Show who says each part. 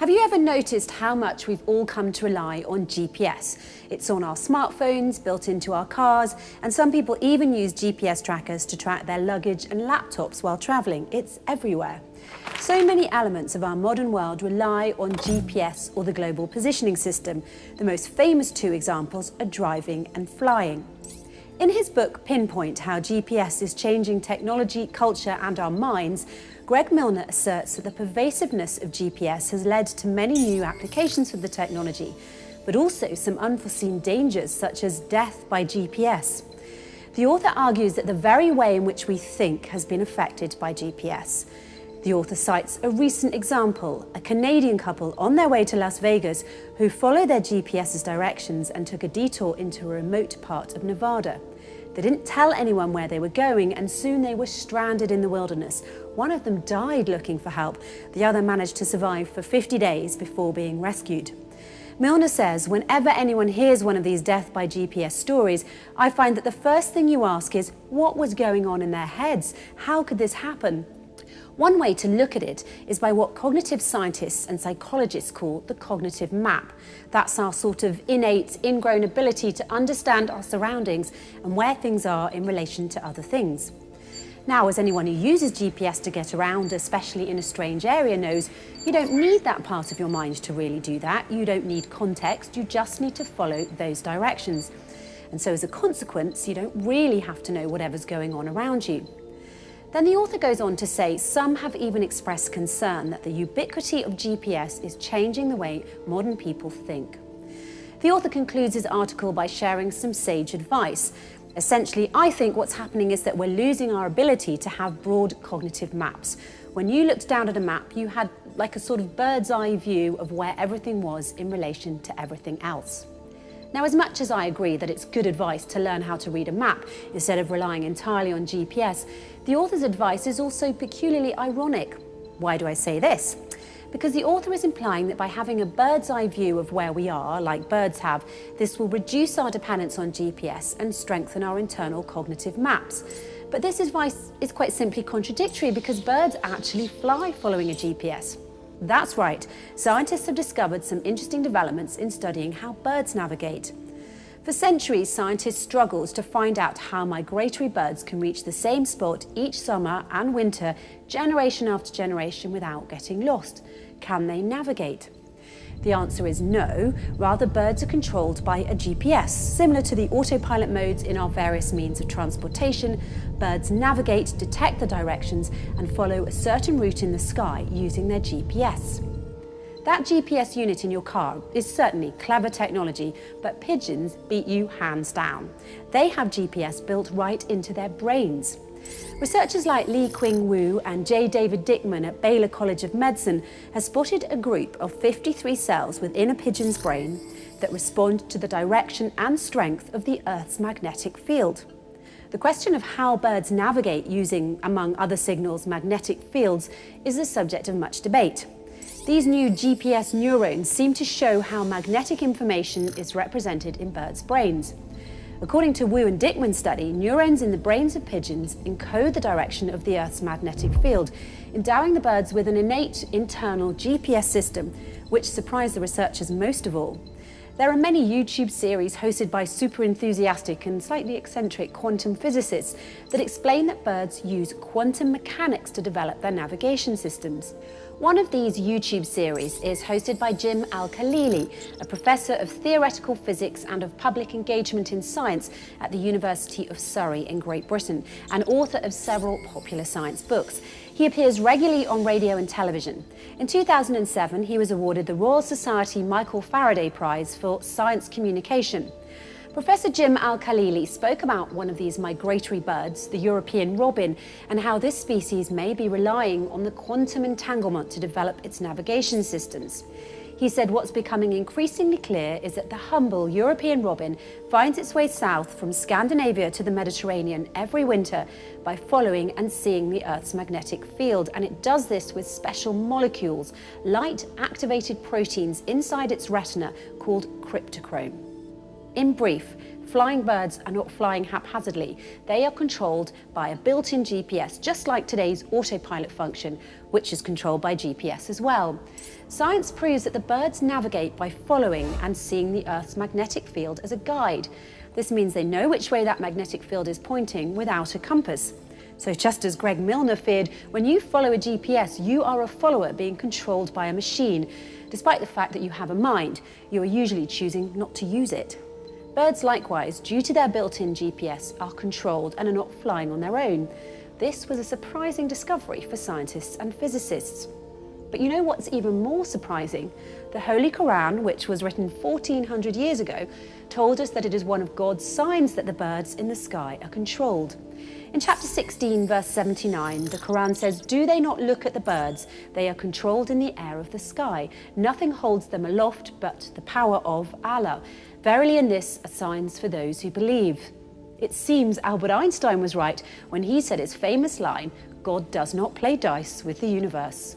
Speaker 1: Have you ever noticed how much we've all come to rely on GPS? It's on our smartphones, built into our cars, and some people even use GPS trackers to track their luggage and laptops while travelling. It's everywhere. So many elements of our modern world rely on GPS or the Global Positioning System. The most famous two examples are driving and flying. In his book Pinpoint: How GPS is Changing Technology, Culture and Our Minds, Greg Milner asserts that the pervasiveness of GPS has led to many new applications for the technology, but also some unforeseen dangers such as death by GPS. The author argues that the very way in which we think has been affected by GPS. The author cites a recent example, a Canadian couple on their way to Las Vegas who followed their GPS's directions and took a detour into a remote part of Nevada. They didn't tell anyone where they were going, and soon they were stranded in the wilderness. One of them died looking for help. The other managed to survive for 50 days before being rescued. Milner says, whenever anyone hears one of these death by GPS stories, I find that the first thing you ask is, what was going on in their heads? How could this happen? One way to look at it is by what cognitive scientists and psychologists call the cognitive map. That's our sort of innate, ingrown ability to understand our surroundings and where things are in relation to other things. Now, as anyone who uses GPS to get around, especially in a strange area, knows, you don't need that part of your mind to really do that. You don't need context, you just need to follow those directions. And so as a consequence, you don't really have to know whatever's going on around you. Then the author goes on to say some have even expressed concern that the ubiquity of GPS is changing the way modern people think. The author concludes his article by sharing some sage advice. Essentially, I think what's happening is that we're losing our ability to have broad cognitive maps. When you looked down at a map, you had like a sort of bird's eye view of where everything was in relation to everything else. Now, as much as I agree that it's good advice to learn how to read a map instead of relying entirely on GPS, the author's advice is also peculiarly ironic. Why do I say this? Because the author is implying that by having a bird's eye view of where we are, like birds have, this will reduce our dependence on GPS and strengthen our internal cognitive maps. But this advice is quite simply contradictory because birds actually fly following a GPS. That's right, scientists have discovered some interesting developments in studying how birds navigate. For centuries, scientists struggled to find out how migratory birds can reach the same spot each summer and winter, generation after generation, without getting lost. Can they navigate? The answer is no. Rather, birds are controlled by a GPS. Similar to the autopilot modes in our various means of transportation, birds navigate, detect the directions, and follow a certain route in the sky using their GPS. That GPS unit in your car is certainly clever technology, but pigeons beat you hands down. They have GPS built right into their brains. Researchers like Lee Quing Wu and J. David Dickman at Baylor College of Medicine have spotted a group of 53 cells within a pigeon's brain that respond to the direction and strength of the Earth's magnetic field. The question of how birds navigate using, among other signals, magnetic fields is the subject of much debate. These new GPS neurones seem to show how magnetic information is represented in birds' brains. According to Wu and Dickman's study, neurons in the brains of pigeons encode the direction of the Earth's magnetic field, endowing the birds with an innate internal GPS system, which surprised the researchers most of all. There are many YouTube series hosted by super enthusiastic and slightly eccentric quantum physicists that explain that birds use quantum mechanics to develop their navigation systems. One of these YouTube series is hosted by Jim Al-Khalili, a professor of theoretical physics and of public engagement in science at the University of Surrey in Great Britain, and author of several popular science books. He appears regularly on radio and television. In 2007, he was awarded the Royal Society Michael Faraday Prize for Science Communication. Professor Jim Al-Khalili spoke about one of these migratory birds, the European robin, and how this species may be relying on the quantum entanglement to develop its navigation systems. He said what's becoming increasingly clear is that the humble European robin finds its way south from Scandinavia to the Mediterranean every winter by following and seeing the Earth's magnetic field, and it does this with special molecules, light-activated proteins inside its retina called cryptochrome. In brief, flying birds are not flying haphazardly. They are controlled by a built-in GPS, just like today's autopilot function, which is controlled by GPS as well. Science proves that the birds navigate by following and seeing the Earth's magnetic field as a guide. This means they know which way that magnetic field is pointing without a compass. So just as Greg Milner feared, when you follow a GPS, you are a follower being controlled by a machine. Despite the fact that you have a mind, you are usually choosing not to use it. Birds likewise, due to their built-in GPS, are controlled and are not flying on their own. This was a surprising discovery for scientists and physicists. But you know what's even more surprising? The Holy Qur'an, which was written 1400 years ago, told us that it is one of God's signs that the birds in the sky are controlled. In chapter 16, verse 79, the Qur'an says, "Do they not look at the birds? They are controlled in the air of the sky. Nothing holds them aloft but the power of Allah. Verily in this are signs for those who believe." It seems Albert Einstein was right when he said his famous line, "God does not play dice with the universe."